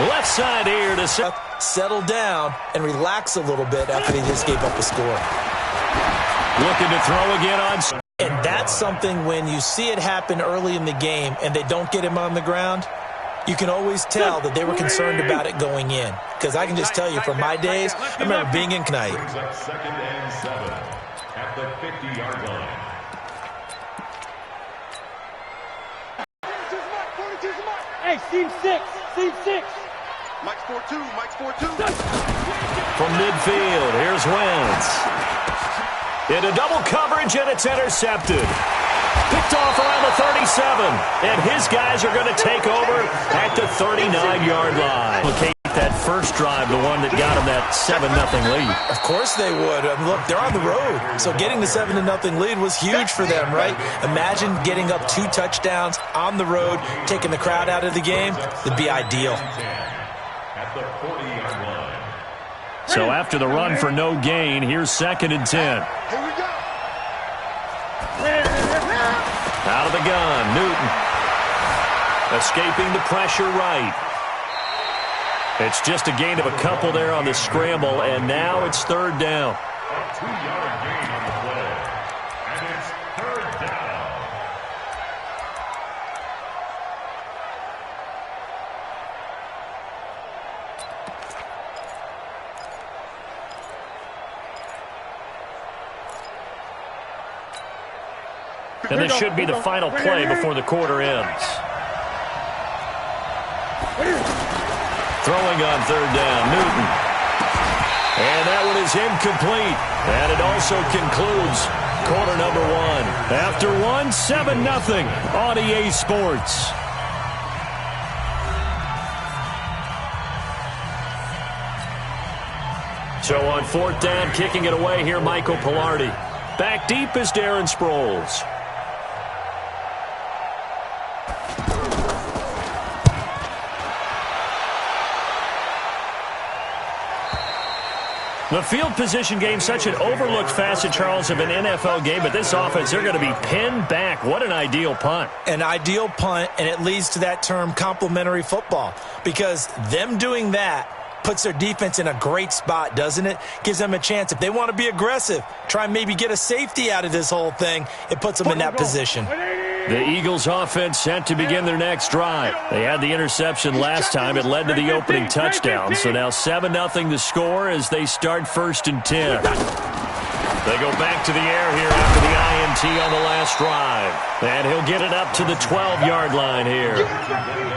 Left side here to settle down and relax a little bit after they just gave up a score. Looking to throw again on. And that's something when you see it happen early in the game and they don't get him on the ground, you can always tell that they were concerned about it going in. Because I can just tell you from my days, I remember being in Knight. Second and 7 at the 50-yard line. Hey, Team 6, Team 6. Mike's 4-2, Mike's 4-2. From midfield, here's Wentz. Into double coverage, and it's intercepted. Picked off around the 37, and his guys are going to take over at the 39-yard line. Replicate that first drive, the one that got him that 7-0 lead. Of course they would. I mean, look, they're on the road, so getting the 7-0 lead was huge for them, right? Imagine getting up 2 touchdowns on the road, taking the crowd out of the game. It'd be ideal. At the 40-yard line. So after the run for no gain, here's 2nd and 10. Here we go. Out of the gun, Newton. Escaping the pressure right. It's just a gain of a couple there on the scramble, and now it's 3rd down. A 2-yard gain on the play. And it's 3rd down. And this should be the final play before the quarter ends. Throwing on 3rd down, Newton. And that one is incomplete. And it also concludes quarter number 1. After 7-0 on EA Sports. So on 4th down, kicking it away here, Michael Pilardi. Back deep is Darren Sproles. The field position game, such an overlooked facet, Charles, of an NFL game, but this offense, they're going to be pinned back. What an ideal punt. An ideal punt, and it leads to that term complementary football, because them doing that puts their defense in a great spot, doesn't it? Gives them a chance. If they want to be aggressive, try and maybe get a safety out of this whole thing, it puts them in that position. The Eagles offense set to begin their next drive. They had the interception last time. It led to the opening touchdown. So now 7-0 the score as they start 1st and 10. They go back to the air here after the INT on the last drive. And he'll get it up to the 12-yard line here.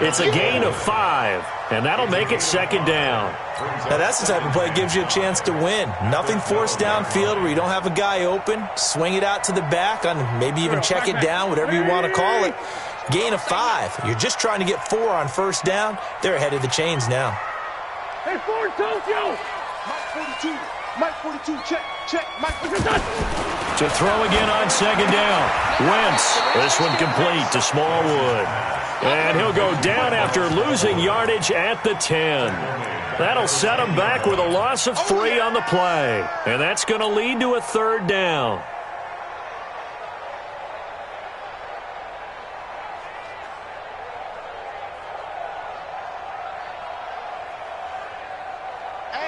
It's a gain of 5, and that'll make it 2nd down. Now that's the type of play that gives you a chance to win. Nothing forced downfield where you don't have a guy open. Swing it out to the back, and maybe even check it down, whatever you want to call it. Gain of 5. You're just trying to get 4 on 1st down. They're ahead of the chains now. Hey, 4 Tokyo! Mike 42. Mike 42, check. Mike 42. To throw again on 2nd down. Wentz. This one complete to Smallwood. And he'll go down after losing yardage at the 10. That'll set him back with a loss of 3 on the play. And that's going to lead to a 3rd down.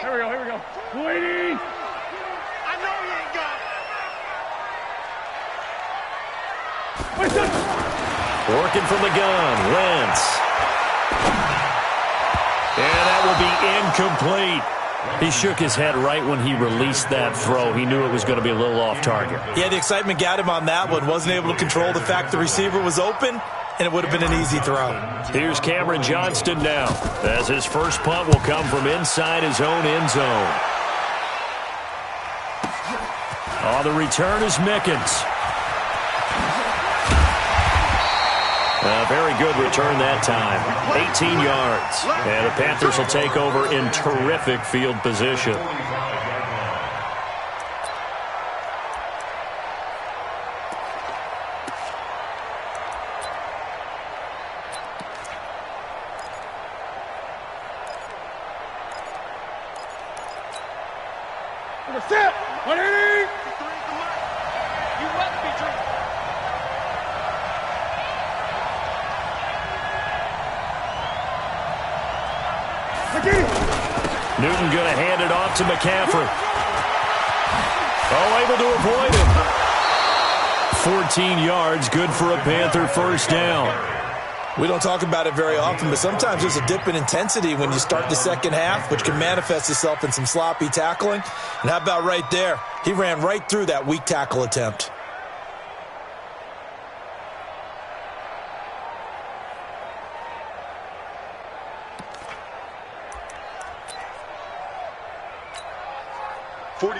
Here we go. Waiting. I know he ain't got it. Working from the gun, Wentz. And that will be incomplete. He shook his head right when he released that throw. He knew it was going to be a little off target. Yeah, the excitement got him on that one. Wasn't able to control the fact the receiver was open, and it would have been an easy throw. Here's Cameron Johnston now, as his first punt will come from inside his own end zone. Oh, the return is Mickens. A very good return that time. 18 yards. And the Panthers will take over in terrific field position. Set. Waiting. You must be true. Newton going to hand it off to McCaffrey. Oh, able to avoid him. 14 yards, good for a Panther first down. We don't talk about it very often, but sometimes there's a dip in intensity when you start the second half, which can manifest itself in some sloppy tackling. And how about right there? He ran right through that weak tackle attempt.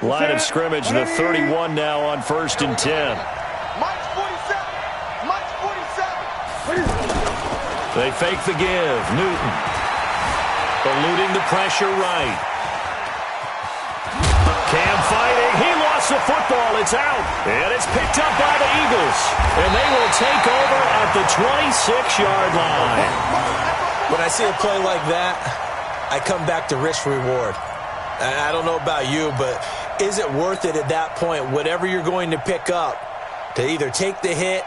Line of scrimmage, the 31 now on 1st and 10. Mike's 47. Mike's 47. They fake the give. Newton eluding the pressure right. Cam fighting. He lost the football. It's out. And it's picked up by the Eagles. And they will take over at the 26-yard line. When I see a play like that, I come back to risk-reward. I don't know about you, but is it worth it at that point, whatever you're going to pick up, to either take the hit,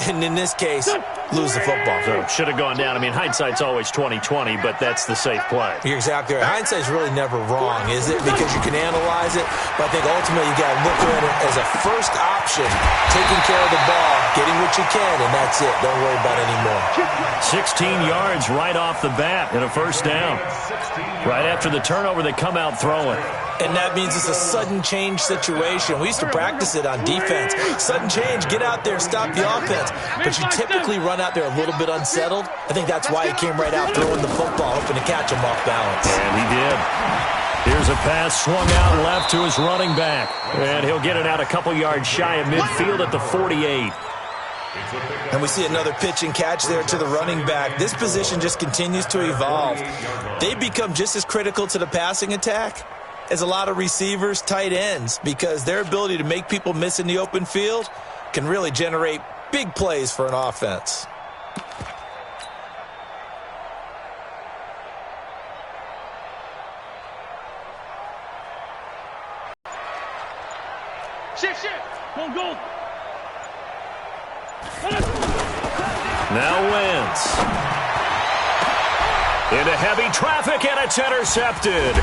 and in this case, lose the football? So should have gone down. I mean, hindsight's always 20/20, but that's the safe play. You're exactly right. Hindsight's really never wrong, is it? Because you can analyze it, but I think ultimately you got to look at it as a first option, taking care of the ball, getting what you can, and that's it. Don't worry about it anymore. 16 yards right off the bat and a first down. Right after the turnover, they come out throwing. And that means it's a sudden change situation. We used to practice it on defense. Sudden change, get out there, stop the offense. But you typically run out there a little bit unsettled. I think that's why he came right out throwing the football, hoping to catch him off balance. And he did. Here's a pass swung out left to his running back. And he'll get it out a couple yards shy of midfield at the 48. And we see another pitch and catch there to the running back. This position just continues to evolve. They become just as critical to the passing attack as a lot of receivers, tight ends, because their ability to make people miss in the open field can really generate big plays for an offense. Shift. Go. Now Wentz. Into heavy traffic, and it's intercepted.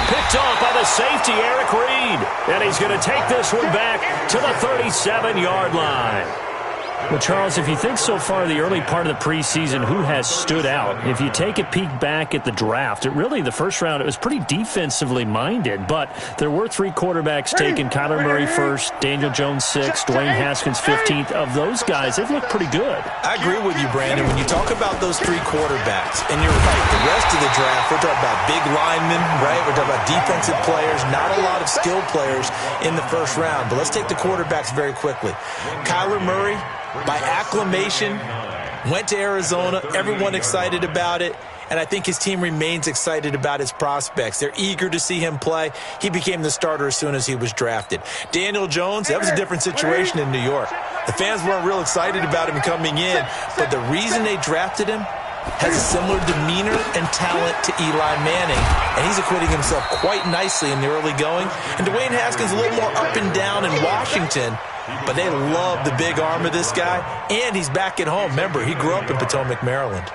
Picked off by the safety, Eric Reed. And he's going to take this one back to the 37-yard line. Well, Charles, if you think so far the early part of the preseason, who has stood out? If you take a peek back at the draft, the first round, it was pretty defensively minded, but there were 3 quarterbacks taken. Kyler Murray first, Daniel Jones 6th, Dwayne Haskins 15th. Of those guys, they've looked pretty good. I agree with you, Brandon. When you talk about those 3 quarterbacks, and you're right, the rest of the draft, we're talking about big linemen, right? We're talking about defensive players, not a lot of skilled players in the first round. But let's take the quarterbacks very quickly. Kyler Murray, by acclamation, went to Arizona. Everyone excited about it. And I think his team remains excited about his prospects. They're eager to see him play. He became the starter as soon as he was drafted. Daniel Jones, that was a different situation in New York. The fans weren't real excited about him coming in, but the reason they drafted him has a similar demeanor and talent to Eli Manning, and he's acquitting himself quite nicely in the early going. And Dwayne Haskins a little more up and down in Washington, but they love the big arm of this guy, and he's back at home. Remember, he grew up in Potomac, Maryland.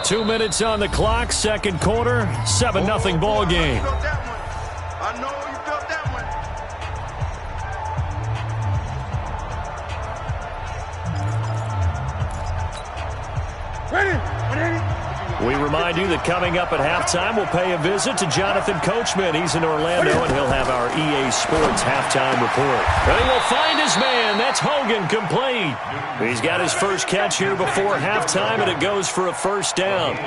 2 minutes on the clock, second quarter, 7-0 ball game. I know you felt that one. We remind you that coming up at halftime, we'll pay a visit to Jonathan Coachman. He's in Orlando, and he'll have our EA Sports halftime report. And he will find his man. That's Hogan, complete. He's got his first catch here before halftime, and it goes for a first down.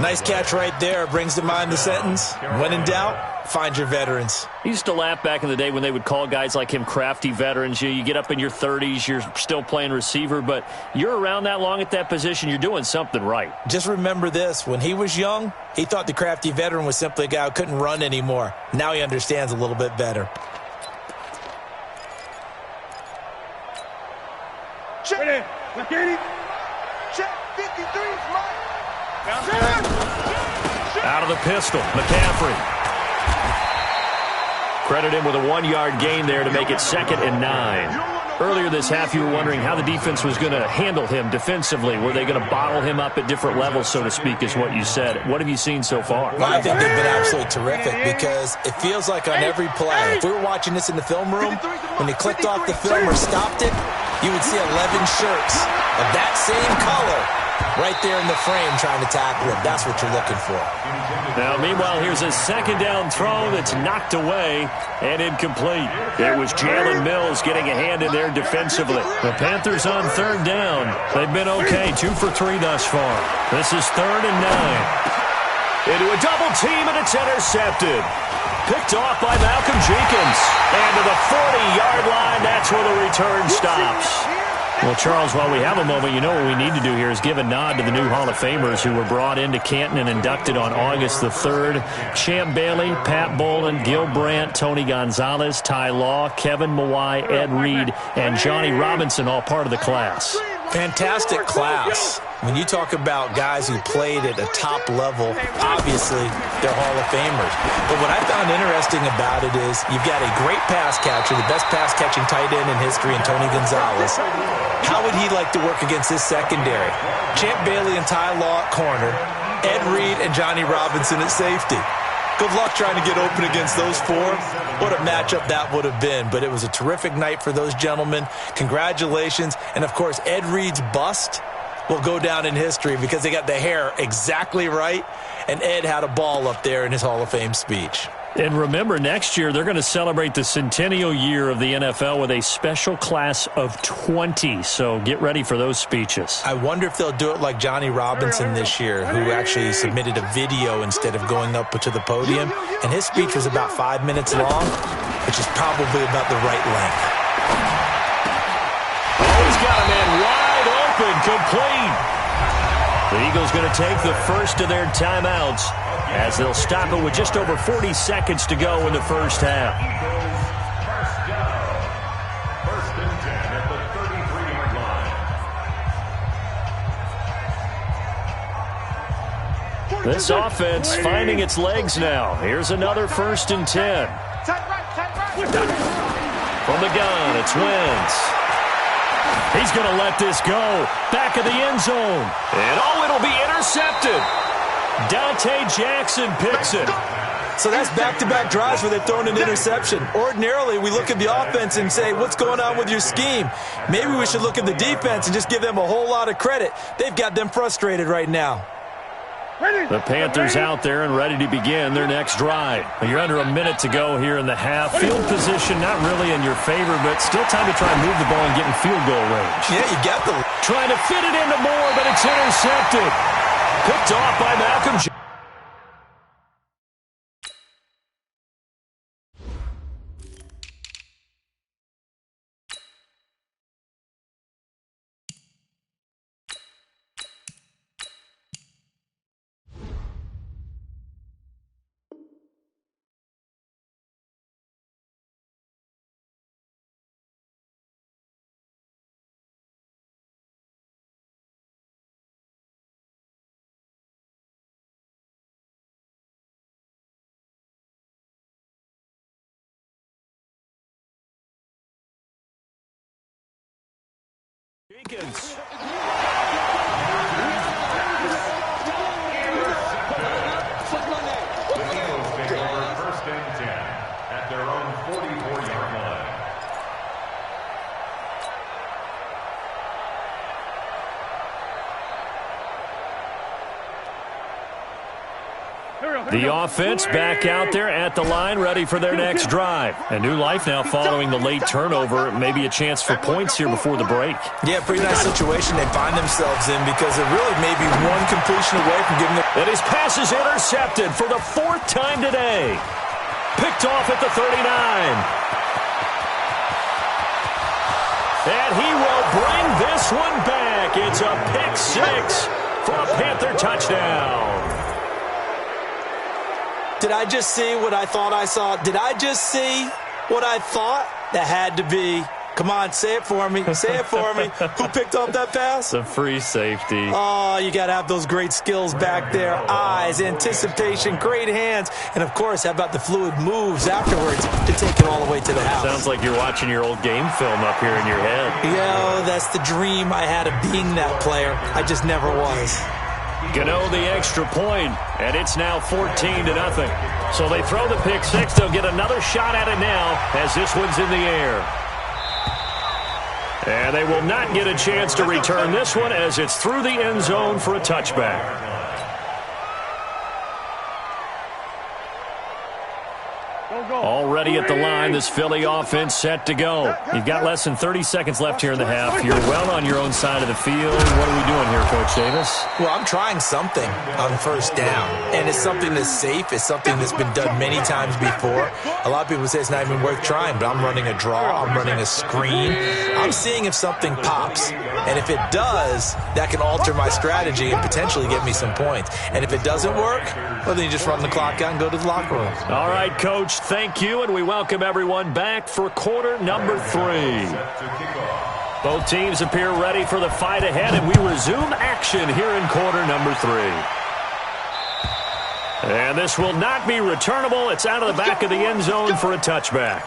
Nice catch right there. Brings to mind the sentence, when in doubt, find your veterans. I used to laugh back in the day when they would call guys like him crafty veterans. You get up in your 30s, you're still playing receiver, but you're around that long at that position, you're doing something right. Just remember this. When he was young, he thought the crafty veteran was simply a guy who couldn't run anymore. Now he understands a little bit better. Check. Check 53, Mike. Out of the pistol, McCaffrey. Credit him with a 1-yard gain there to make it 2nd and 9. Earlier this half, you were wondering how the defense was going to handle him defensively. Were they going to bottle him up at different levels, so to speak, is what you said. What have you seen so far? Well, I think they've been absolutely terrific because it feels like on every play, if we were watching this in the film room, when they clicked off the film or stopped it, you would see 11 shirts of that same color right there in the frame trying to tackle him. That's what you're looking for. Now, meanwhile, here's a second down throw that's knocked away and incomplete. It was Jalen Mills getting a hand in there defensively. The Panthers on third down. They've been okay, 2 for 3 thus far. This is 3rd and 9. Into a double team, and it's intercepted. Picked off by Malcolm Jenkins. And to the 40-yard line, that's where the return stops. Well, Charles, while we have a moment, you know what we need to do here is give a nod to the new Hall of Famers who were brought into Canton and inducted on August the 3rd. Champ Bailey, Pat Bolin, Gil Brandt, Tony Gonzalez, Ty Law, Kevin Mawai, Ed Reed, and Johnny Robinson, all part of the class. Fantastic class. When you talk about guys who played at a top level, obviously they're Hall of Famers. But what I found interesting about it is you've got a great pass catcher, the best pass-catching tight end in history, in Tony Gonzalez. How would he like to work against his secondary? Champ Bailey and Ty Law at corner, Ed Reed and Johnny Robinson at safety. Good luck trying to get open against those four. What a matchup that would have been. But it was a terrific night for those gentlemen. Congratulations. And, of course, Ed Reed's bust will go down in history because they got the hair exactly right, and Ed had a ball up there in his Hall of Fame speech. And remember, next year they're going to celebrate the centennial year of the NFL with a special class of 20. So get ready for those speeches. I wonder if they'll do it like Johnny Robinson this year, who actually submitted a video instead of going up to the podium. And his speech was about 5 minutes long, which is probably about the right length. Oh, he's got a man wide open, complete. The Eagles going to take the first of their timeouts as they'll stop it with just over 40 seconds to go in the first half. First and 10 at the 33-yard line. This offense finding its legs now. Here's another 1st and 10. From the gun, it's Wentz. He's going to let this go. Back of the end zone. And it'll be intercepted. Dante Jackson picks it. So that's back-to-back drives where they've thrown an interception. Ordinarily, we look at the offense and say, what's going on with your scheme? Maybe we should look at the defense and just give them a whole lot of credit. They've got them frustrated right now. The Panthers out there and ready to begin their next drive. You're under a minute to go here in the half. Field position not really in your favor, but still time to try and move the ball and get in field goal range. Yeah, you got the... Trying to fit it into Moore, but it's intercepted. Picked off by Malcolm. Jenkins. First and 10 at their own 44-yard line. The offense back out there at the line, ready for their next drive. A new life now following the late turnover. Maybe a chance for points here before the break. Yeah, pretty nice situation they find themselves in because they're really maybe one completion away from giving them... And his pass is intercepted for the 4th time today. Picked off at the 39. And he will bring this one back. It's a pick 6 for a Panther touchdown. Did I just see what I thought I saw? Did I just see what I thought? That had to be Come on, say it for me. Say it for me. Who picked up that pass? The free safety. Oh, you got to have those great skills back there. Eyes, anticipation, great hands. And, of course, how about the fluid moves afterwards to take it all the way to the house? Sounds like you're watching your old game film up here in your head. Yo, that's the dream I had of being that player. I just never was. Gano the extra point, and it's now 14-0. So they throw the pick six. They'll get another shot at it now as this one's in the air. And they will not get a chance to return this one as it's through the end zone for a touchback. Already at the line, this Philly offense set to go. You've got less than 30 seconds left here in the half. You're well on your own side of the field. What are we doing here, Coach Davis? Well, I'm trying something on first down, and it's something that's safe. It's something that's been done many times before. A lot of people say it's not even worth trying, but I'm running a draw. I'm running a screen. I'm seeing if something pops, and if it does, that can alter my strategy and potentially get me some points. And if it doesn't work, well, then you just run the clock out and go to the locker room. All right, Coach, thank you, and we welcome everyone back for quarter number 3. Both teams appear ready for the fight ahead, and we resume action here in quarter number 3. And this will not be returnable. It's out of the back of the end zone for a touchback.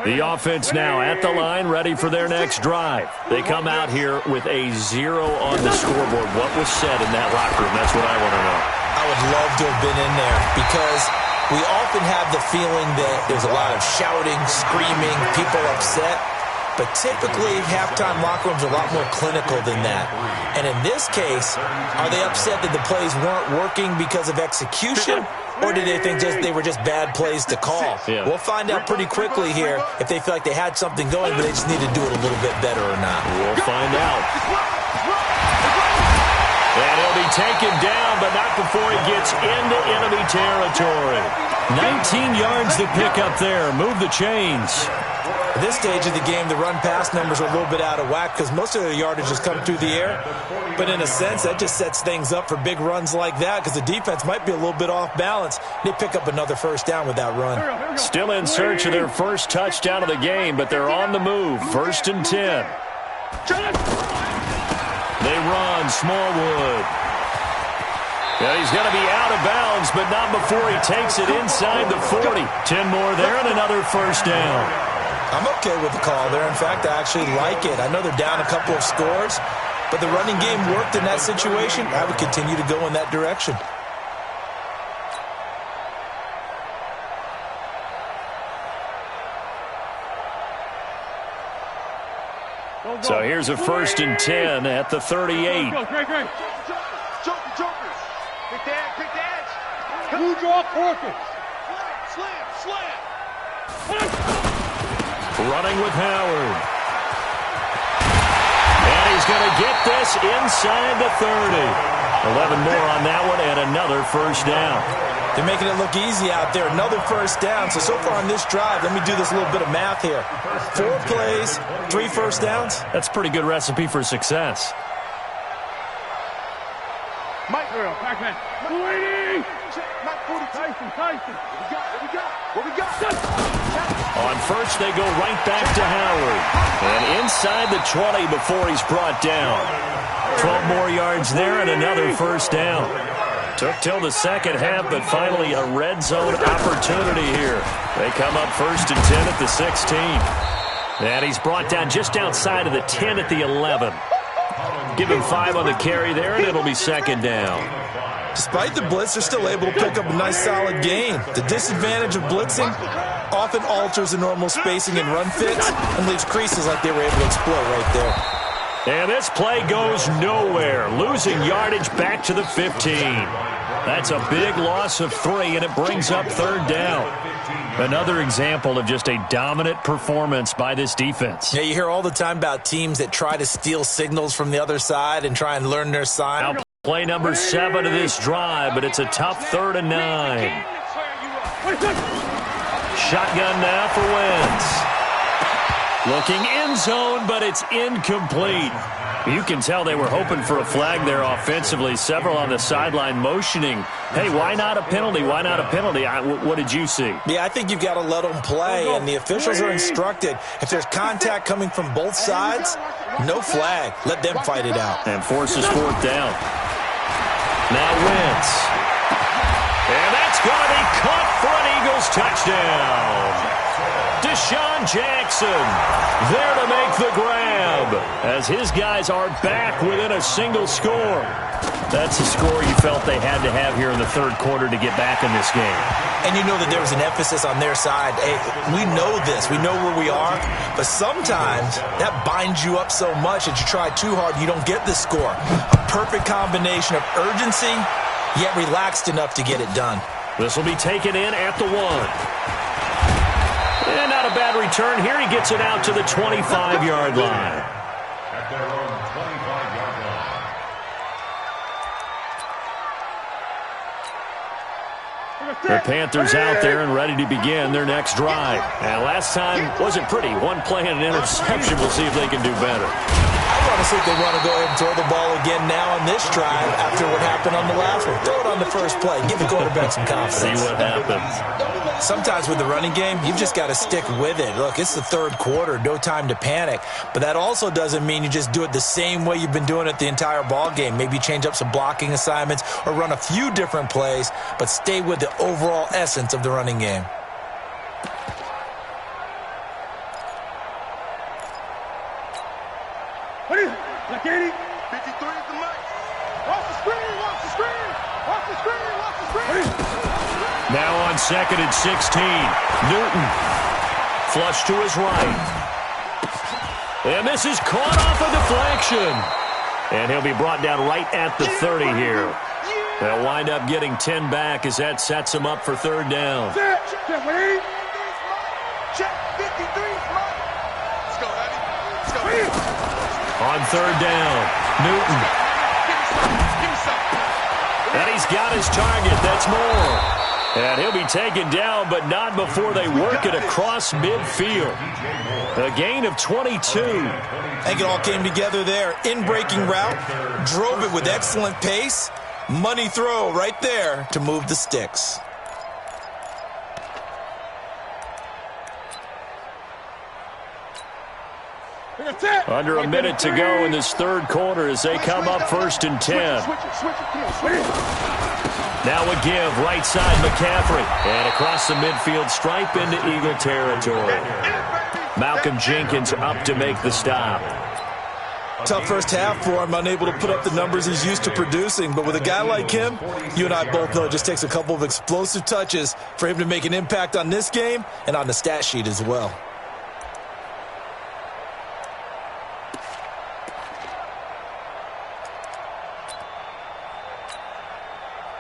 The offense now at the line, ready for their next drive. They come out here with a 0 on the scoreboard. What was said in that locker room? That's what I want to know. I would love to have been in there because we often have the feeling that there's a lot of shouting, screaming, people upset. But typically, halftime locker rooms are a lot more clinical than that. And in this case, are they upset that the plays weren't working because of execution? Or did they think they were just bad plays to call? Yeah. We'll find out pretty quickly here if they feel like they had something going, but they just need to do it a little bit better or not. We'll find out. And he'll be taken down, but not before he gets into enemy territory. 19 yards to pick up there. Move the chains. At this stage of the game, the run-pass numbers are a little bit out of whack because most of their yardage has come through the air. But in a sense, that just sets things up for big runs like that because the defense might be a little bit off balance. They pick up another first down with that run. Still in search of their first touchdown of the game, but they're on the move. 1st and 10. They run Smallwood. Yeah, he's going to be out of bounds, but not before he takes it inside the 40. 10 more there and another first down. I'm okay with the call there. In fact, I actually like it. I know they're down a couple of scores, but the running game worked in that situation. I would continue to go in that direction. So here's a 1st and 10 at the 38. Jumper. Pick that. Blue draw, Corker. Slam. Running with Howard. And he's going to get this inside the 30. 11 more on that one and another first down. They're making it look easy out there. Another first down. So far on this drive, let me do this little bit of math here. 4 plays, 3 first downs. That's a pretty good recipe for success. Mike, backman. Waiting. Mike 42. Tyson. What we got? On first, they go right back to Howard. And inside the 20 before he's brought down. 12 more yards there and another first down. Took till the second half, but finally a red zone opportunity here. They come up 1st and 10 at the 16. And he's brought down just outside of the 10 at the 11. Give him 5 on the carry there, and it'll be 2nd down. Despite the blitz, they're still able to pick up a nice solid gain. The disadvantage of blitzing often alters the normal spacing and run fits and leaves creases like they were able to exploit right there. And this play goes nowhere. Losing yardage back to the 15. That's a big loss of 3, and it brings up 3rd down. Another example of just a dominant performance by this defense. Yeah, you hear all the time about teams that try to steal signals from the other side and try and learn their sign. Play number 7 of this drive, but it's a tough 3rd and 9. Shotgun now for Wentz. Looking end zone, but it's incomplete. You can tell they were hoping for a flag there offensively. Several on the sideline motioning, hey, why not a penalty? Why not a penalty? What did you see? Yeah, I think you've got to let them play, and the officials are instructed. If there's contact coming from both sides, no flag. Let them fight it out. And forces 4th down. Now Wentz. And that's going to be caught for an Eagles touchdown. Deshaun Jackson there to make the grab as his guys are back within a single score. That's a score you felt they had to have here in the 3rd quarter to get back in this game. And you know that there was an emphasis on their side. Hey, we know this. We know where we are. But sometimes that binds you up so much that you try too hard, you don't get the score. A perfect combination of urgency, yet relaxed enough to get it done. This will be taken in at the 1. And not a bad return here. He gets it out to the 25-yard line. At their own 25-yard line. The Panthers out there and ready to begin their next drive. And last time wasn't pretty. 1 play and an interception. We'll see if they can do better. I want to see if they want to go ahead and throw the ball again now on this drive after what happened on the last one. Throw it on the first play. Give the quarterback some confidence. See what happens. Sometimes with the running game, you've just got to stick with it. Look, it's the 3rd quarter. No time to panic. But that also doesn't mean you just do it the same way you've been doing it the entire ball game. Maybe change up some blocking assignments or run a few different plays, but stay with the overall essence of the running game. What is it? Like 80? 53 is the mic. Watch the screen, watch the screen. Watch the screen, watch the screen. Now on 2nd and 16. Newton. Flush to his right. And this is caught off a deflection. And he'll be brought down right at the 30 here. They'll wind up getting 10 back as that sets him up for 3rd down. Check, 53. Check, 53. Let's go, Eddie. Let's go. On 3rd down, Newton. And he's got his target. That's more. And he'll be taken down, but not before they work it across midfield. A gain of 22. I think it all came together there. In-breaking route, drove it with excellent pace. Money throw right there to move the sticks. Under a minute to go in this 3rd quarter as they come up 1st and 10. Now a give, right side McCaffrey. And across the midfield stripe into Eagle territory. Malcolm Jenkins up to make the stop. Tough first half for him, unable to put up the numbers he's used to producing. But with a guy like him, you and I both know it just takes a couple of explosive touches for him to make an impact on this game and on the stat sheet as well.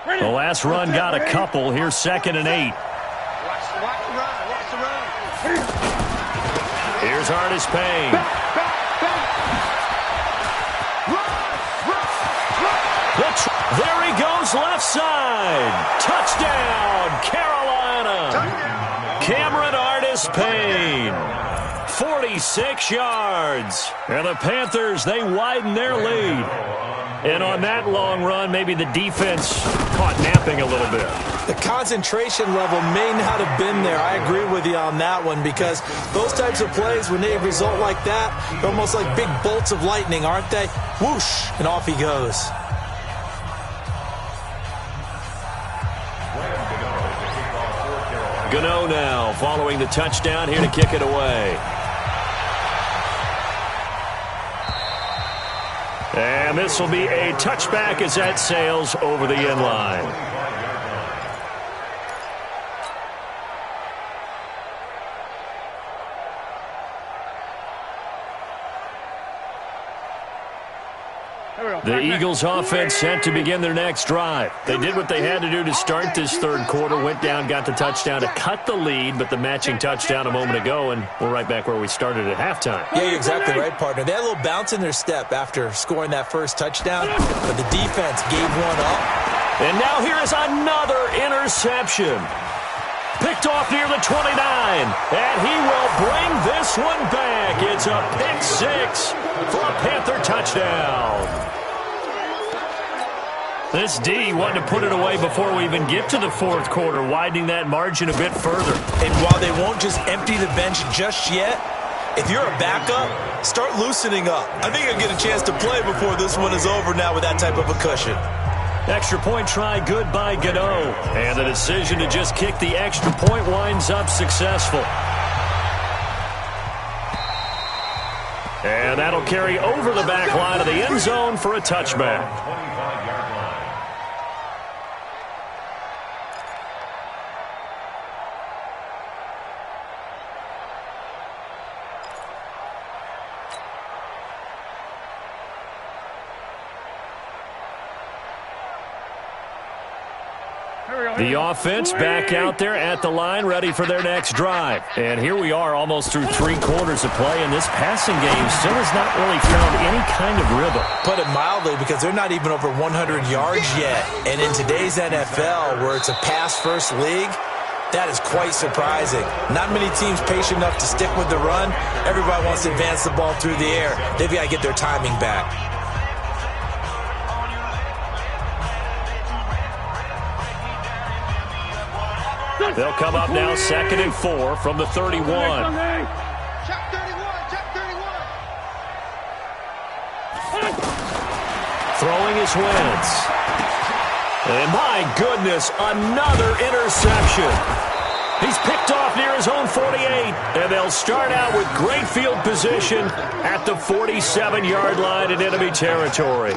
The last run got a couple. Here's 2nd and 8. Watch the run. Here's Artis Payne. There he goes left side. Touchdown, Carolina. Cameron Artis Payne. 46 yards. And the Panthers, they widen their lead. And on that long run, maybe the defense caught napping a little bit. The concentration level may not have been there. I agree with you on that one because those types of plays, when they result like that, they're almost like big bolts of lightning, aren't they? Whoosh, and off he goes. Gano now following the touchdown here to kick it away. And this will be a touchback as that sails over the end line. The Eagles offense set to begin their next drive. They did what they had to do to start this third quarter, went down, got the touchdown to cut the lead, but the matching touchdown a moment ago, and we're right back where we started at halftime. Yeah, you're exactly right, partner. They had a little bounce in their step after scoring that first touchdown, but the defense gave one up. And now here is another interception. Picked off near the 29, and he will bring this one back. It's a pick six for a Panther touchdown. This D wanted to put it away before we even get to the fourth quarter, widening that margin a bit further. And while they won't just empty the bench just yet, if you're a backup, start loosening up. I think I'll get a chance to play before this one is over now with that type of a cushion. Extra point try good by Gano. And the decision to just kick the extra point winds up successful. And that'll carry over the back line of the end zone for a touchback. The offense back out there at the line, ready for their next drive. And here we are almost through 3 quarters of play, and this passing game still has not really found any kind of rhythm. Put it mildly, because they're not even over 100 yards yet. And in today's NFL, where it's a pass-first league, that is quite surprising. Not many teams patient enough to stick with the run. Everybody wants to advance the ball through the air. They've got to get their timing back. They'll come up now 2nd and 4 from the 31. Check 31, check 31. Throwing his Wentz. And my goodness, another interception. He's picked off near his own 48. And they'll start out with great field position at the 47-yard line in enemy territory.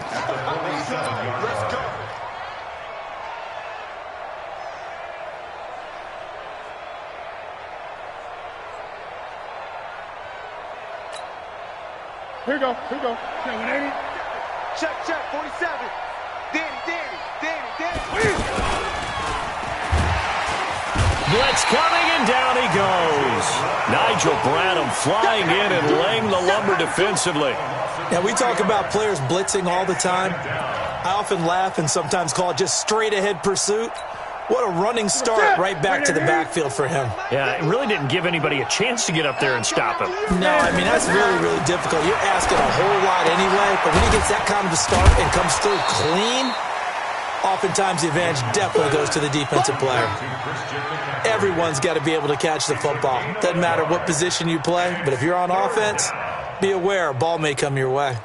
Here we go, here we go. Check 180. Check, 47. Danny. Blitz coming, and down he goes. Nigel Bradham flying in and laying the lumber defensively. Now, we talk about players blitzing all the time. I often laugh and sometimes call it just straight-ahead pursuit. What a running start right back to the backfield for him. Yeah, it really didn't give anybody a chance to get up there and stop him. No, I mean, that's really, really difficult. You're asking a whole lot anyway, but when he gets that kind of a start and comes through clean, oftentimes the advantage definitely goes to the defensive player. Everyone's got to be able to catch the football. Doesn't matter what position you play, but if you're on offense, be aware a ball may come your way.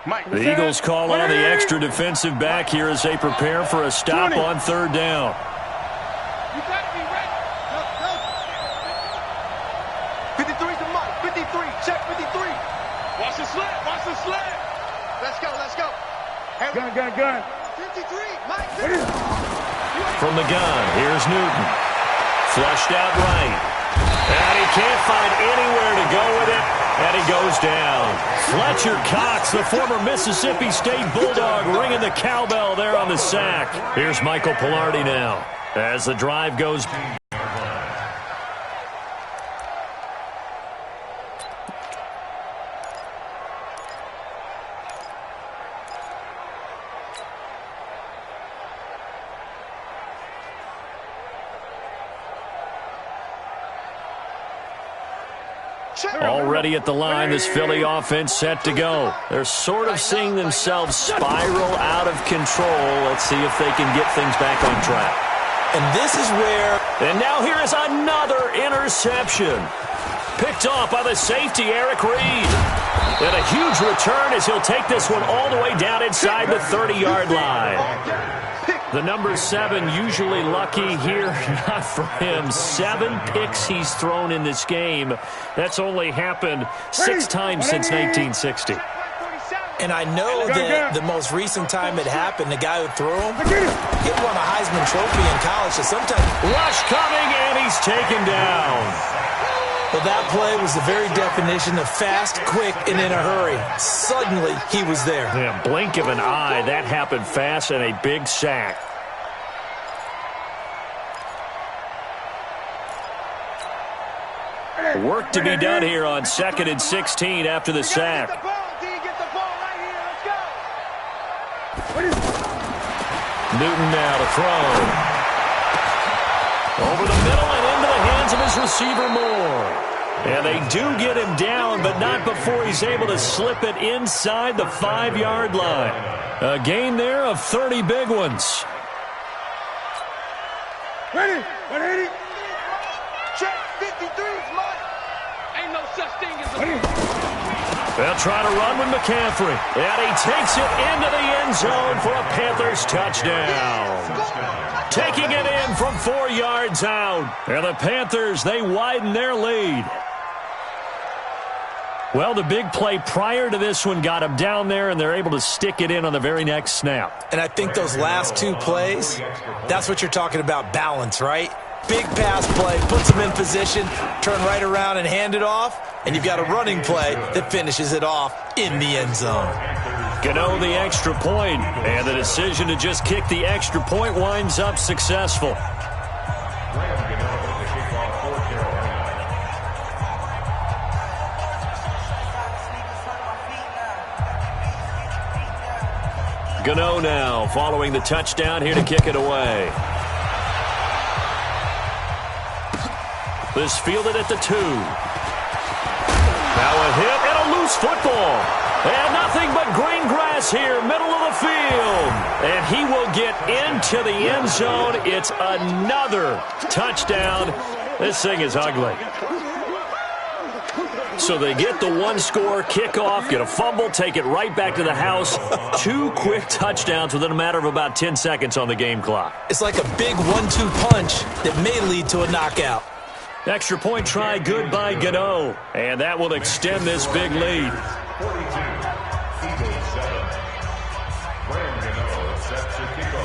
The Eagles call on the extra defensive back here as they prepare for a stop on 3rd down. You got to be ready. Go. 53's the mark. 53. Check 53. Watch the sled. Let's go. Gun. 53. Mike. From the gun, here's Newton. Flushed out right. And he can't find anywhere to go with it, and he goes down. Fletcher Cox, the former Mississippi State Bulldog, ringing the cowbell there on the sack. Here's Michael Pilardi now as the drive goes. Already at the line, this Philly offense set to go. They're sort of seeing themselves spiral out of control. Let's see if they can get things back on track. And this is where... And now here is another interception. Picked off by the safety, Eric Reed. And a huge return as he'll take this one all the way down inside the 30-yard line. The number 7 usually lucky here, not for him. 7 picks he's thrown in this game. That's only happened 6 times since 1960. And I know that the most recent time it happened, the guy who threw him, he won a Heisman Trophy in college, so sometimes... Rush coming, and he's taken down. Well, that play was the very definition of fast, quick, and in a hurry. Suddenly, he was there. Yeah, blink of an eye. That happened fast, and a big sack. Work to be done here on 2nd and 16 after the sack. Newton now to throw. Over the middle and into the hands of his receiver Moore. And they do get him down, but not before he's able to slip it inside the 5-yard line. A gain there of 30 big ones. Ready? Ready? Check 53 is mine. Ain't no such thing as a... They'll try to run with McCaffrey. And he takes it into the end zone for a Panthers touchdown. Taking it in from 4 yards out. And the Panthers, they widen their lead. Well, the big play prior to this one got him down there, and they're able to stick it in on the very next snap. And I think those last 2 plays, that's what you're talking about, balance, right? Big pass play, puts him in position, turn right around and hand it off, and you've got a running play that finishes it off in the end zone. Gano the extra point, and the decision to just kick the extra point winds up successful. Gano now following the touchdown here to kick it away. This fielded at the 2. Now a hit and a loose football. And nothing but green grass here, middle of the field. And he will get into the end zone. It's another touchdown. This thing is ugly. So they get the 1-score kickoff, get a fumble, take it right back to the house. 2 quick touchdowns within a matter of about 10 seconds on the game clock. It's like a big 1-2 punch that may lead to a knockout. Extra point try good by Gano. And that will extend this big lead.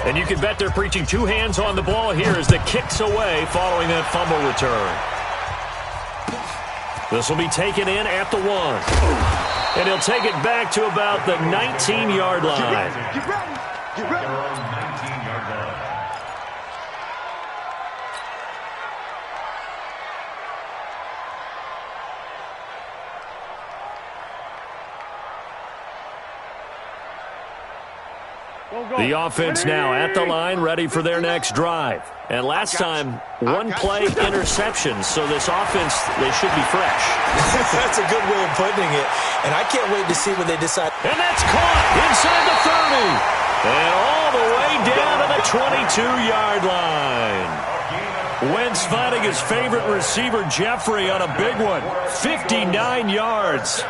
And you can bet they're preaching 2 hands on the ball here as the kick's away following that fumble return. This will be taken in at the 1. And he'll take it back to about the 19-yard line. Get ready. Get ready. The offense now at the line, ready for their next drive. And last time, 1 play interception, so this offense, they should be fresh. That's a good way of putting it. And I can't wait to see when they decide. And that's caught inside the 30. And all the way down to the 22-yard line. Wentz finding his favorite receiver, Jeffrey, on a big one. 59 yards.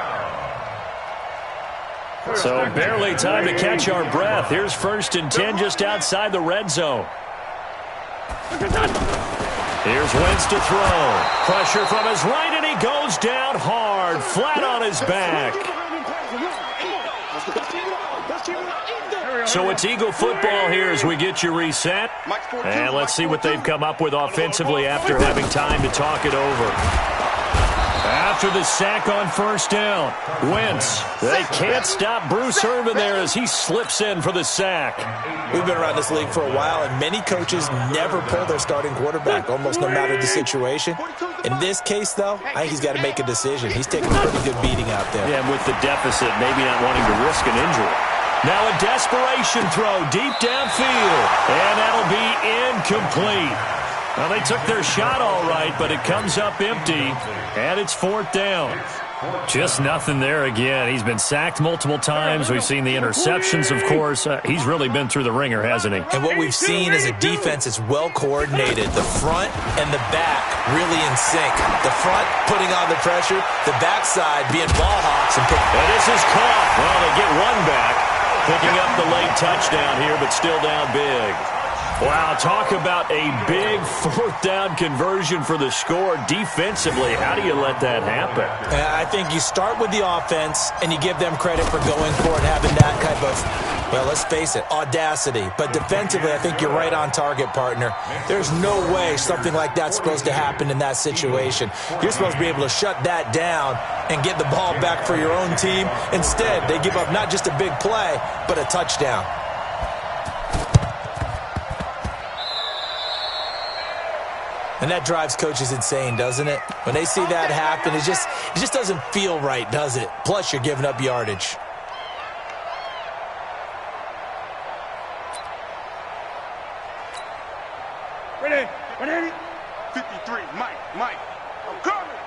So barely time to catch our breath. Here's 1st and 10 just outside the red zone. Here's Wentz to throw. Pressure from his right, and he goes down hard, flat on his back. So it's Eagle football here as we get you reset. And let's see what they've come up with offensively after having time to talk it over. After the sack on 1st down, Wentz, they can't stop Bruce Irvin there as he slips in for the sack. We've been around this league for a while, and many coaches never pull their starting quarterback, almost no matter the situation. In this case, though, I think he's got to make a decision. He's taking a pretty good beating out there. Yeah, and with the deficit, maybe not wanting to risk an injury. Now a desperation throw deep downfield, and that'll be incomplete. Well, they took their shot all right, but it comes up empty, and it's 4th down. Just nothing there again. He's been sacked multiple times. We've seen the interceptions, of course. He's really been through the ringer, hasn't he? And what we've seen is a defense that's well-coordinated. The front and the back really in sync. The front putting on the pressure, the backside being ball hawks. And this is caught. Well, they get one back, picking up the late touchdown here, but still down big. Wow, talk about a big fourth down conversion for the score. Defensively, how do you let that happen? I think you start with the offense, and you give them credit for going for it, having that type of, well, let's face it, audacity. But defensively, I think you're right on target, partner. There's no way something like that's supposed to happen in that situation. You're supposed to be able to shut that down and get the ball back for your own team. Instead, they give up not just a big play, but a touchdown. And that drives coaches insane, doesn't it? When they see that happen, it just doesn't feel right, does it? Plus, you're giving up yardage. Ready? 53, Mike, I'm coming.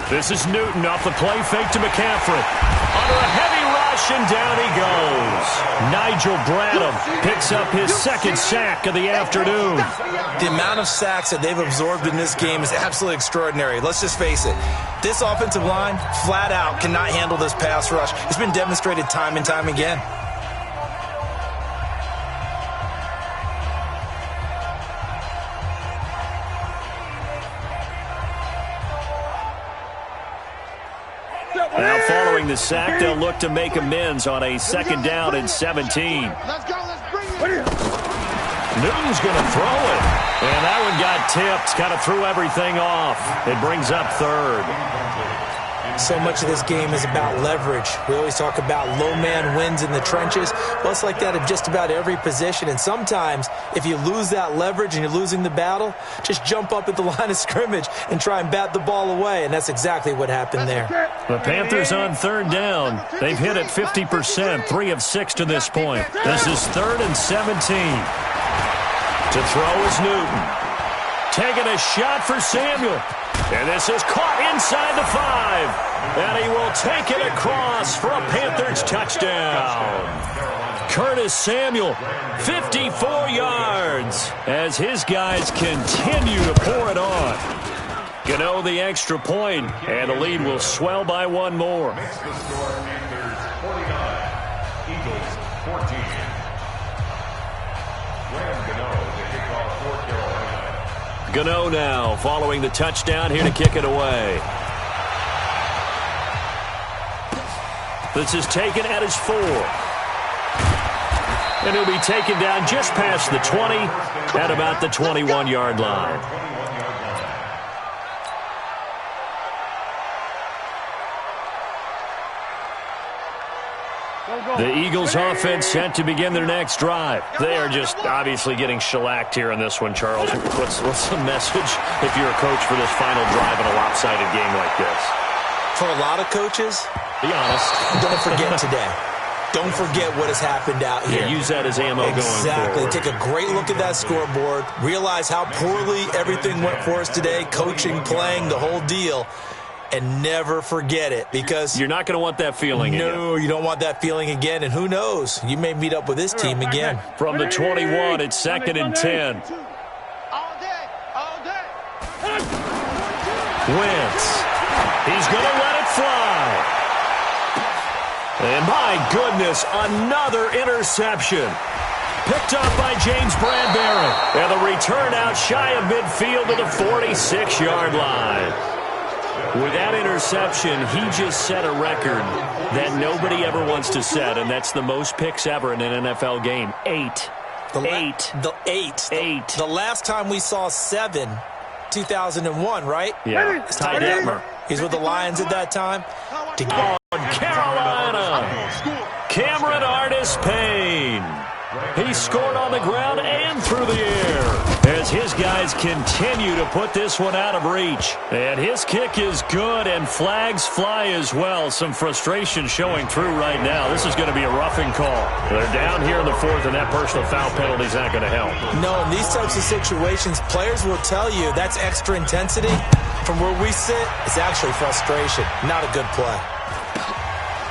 This is Newton off the play fake to McCaffrey. Under a heavy rush, and down he goes. Nigel Bradham picks up his second sack of the afternoon. The amount of sacks that they've absorbed in this game is absolutely extraordinary. Let's just face it. This offensive line, flat out, cannot handle this pass rush. It's been demonstrated time and time again. Now following the sack, they'll look to make amends on a second down and 17. Let's go, let's bring it. Newton's going to throw it. And that one got tipped, kind of threw everything off. It brings up third. So much of this game is about leverage. We always talk about low man wins in the trenches. Well, it's like that in just about every position. And sometimes, if you lose that leverage and you're losing the battle, just jump up at the line of scrimmage and try and bat the ball away. And that's exactly what happened there. The Panthers on third down. They've hit it 50%, 3 of 6 to this point. This is 3rd and 17. To throw is Newton. Taking a shot for Samuel. And this is caught inside the 5. And he will take it across for a Panthers touchdown. Curtis Samuel, 54 yards, as his guys continue to pour it on. Gano the extra point, and the lead will swell by one more. Makes the score Panthers 49, Eagles 14. Graham Gano, the kickoff for Carolina. Gano now following the touchdown, here to kick it away. This is taken at his 4. And he'll be taken down just past the 20 at about the 21-yard line. The Eagles offense set to begin their next drive. They are just obviously getting shellacked here in this one, Charles. What's the message if you're a coach for this final drive in a lopsided game like this? For a lot of coaches, be honest. Don't forget today. Don't forget what has happened out here. Yeah, use that as ammo going forward. Exactly. Take a great look at that scoreboard. Realize how poorly everything went for us today. Coaching, playing, the whole deal. And never forget it, because you're not going to want that feeling again. No, you don't want that feeling again. And who knows? You may meet up with this team again. From the 21, it's 2nd and 10. All day. Wentz. He's going to let it fly. And my goodness, another interception. Picked up by James Bradbury. And the return out shy of midfield to the 46-yard line. With that interception, he just set a record that nobody ever wants to set, and that's the most picks ever in an NFL game. 8. The last time we saw 7, 2001, right? Yeah. Ty Detmer. He's with the Lions at that time. Carolina. Cameron Artis-Payne. He scored on the ground and through the air as his guys continue to put this one out of reach. And his kick is good, and flags fly as well. Some frustration showing through right now. This is going to be a roughing call. They're down here in the 4th, and that personal foul penalty is not going to help. No, in these types of situations, players will tell you that's extra intensity. From where we sit, it's actually frustration. Not a good play.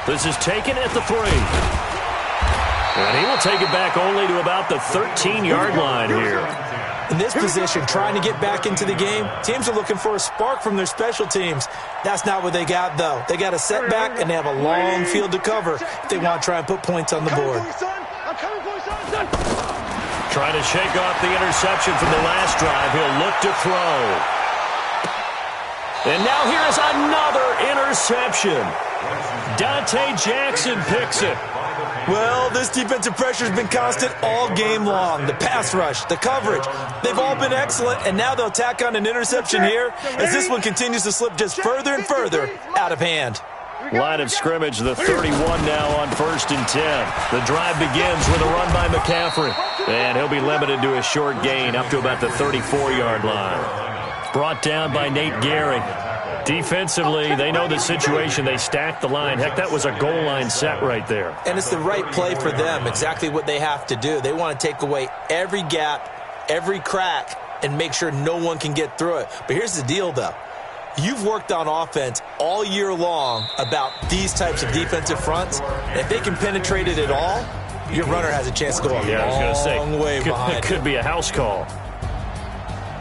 This is taken at the 3. And he will take it back only to about the 13-yard line here. In this position, trying to get back into the game, teams are looking for a spark from their special teams. That's not what they got, though. They got a setback, and they have a long field to cover if they want to try and put points on the board. Trying to shake off the interception from the last drive. He'll look to throw. And now here's another interception. Dante Jackson picks it. Well, this defensive pressure has been constant all game long. The pass rush, the coverage, they've all been excellent, and now they'll tack on an interception here as this one continues to slip just further and further out of hand. Line of scrimmage, the 31 now on 1st and 10. The drive begins with a run by McCaffrey, and he'll be limited to a short gain up to about the 34-yard line. Brought down by Nate Gehring. Defensively, they know the situation. They stacked the line. Heck, that was a goal line set right there. And it's the right play for them, exactly what they have to do. They want to take away every gap, every crack, and make sure no one can get through it. But here's the deal, though. You've worked on offense all year long about these types of defensive fronts. And if they can penetrate it at all, your runner has a chance to go a long way behind. It could be a house call.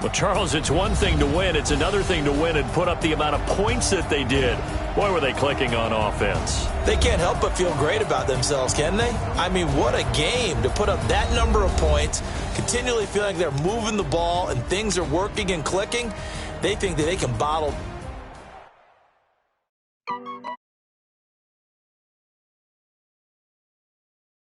Well, Charles, it's one thing to win. It's another thing to win and put up the amount of points that they did. Boy, were they clicking on offense. They can't help but feel great about themselves, can they? I mean, what a game to put up that number of points, continually feeling like they're moving the ball and things are working and clicking. They think that they can bottle